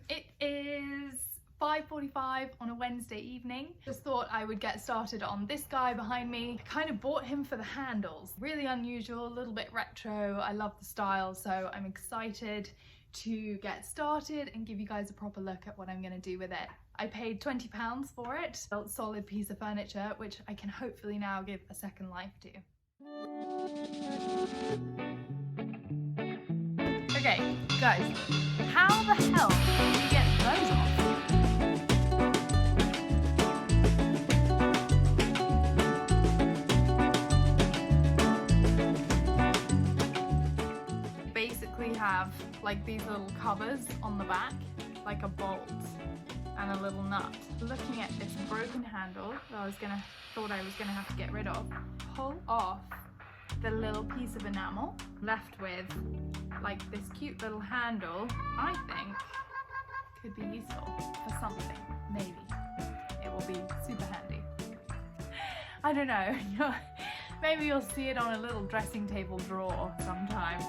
It is 5:45 on a Wednesday evening. Just thought I would get started on this guy behind me. I kind of bought him for the handles. Really unusual, a little bit retro. I love the style, so I'm excited to get started and give you guys a proper look at what I'm going to do with it. I paid £20 for it. A solid piece of furniture, which I can hopefully now give a second life to. Okay, guys, how the hell do you get those off? Basically have like these little covers on the back, like a bolt and a little nut. Looking at this broken handle that thought I was gonna have to get rid of, pull off the little piece of enamel, left with like this cute little handle. I think could be useful for something. Maybe it will be super handy. I don't know. Maybe you'll see it on a little dressing table drawer sometime.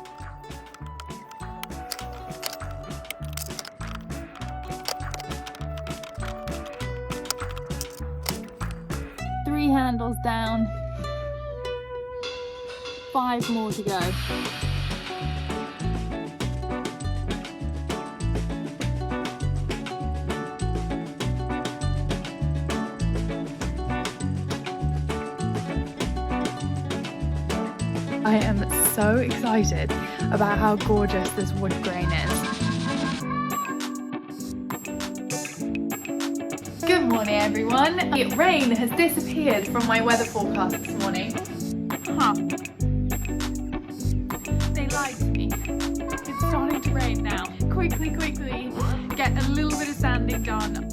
Three handles down, 5 more to go. I am so excited about how gorgeous this wood grain is. Good morning, everyone. The rain has disappeared from my weather forecast this morning. Huh. They lied to me. It's starting to rain now. Quickly, get a little bit of sanding done.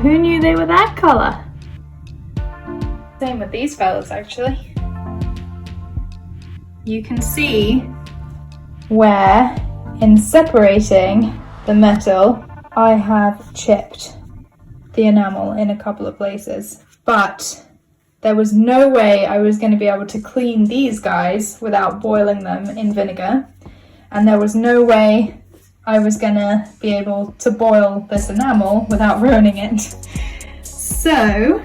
Who knew they were that colour? Same with these fellas actually. You can see where in separating the metal I have chipped the enamel in a couple of places, but there was no way I was going to be able to clean these guys without boiling them in vinegar, and there was no way I was going to be able to boil this enamel without ruining it. So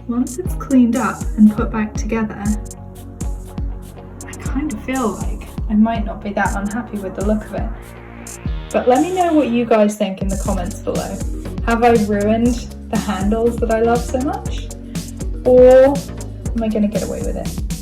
once it's cleaned up and put back together, I kind of feel like I might not be that unhappy with the look of it. But let me know what you guys think in the comments below. Have I ruined the handles that I love so much? Or am I going to get away with it?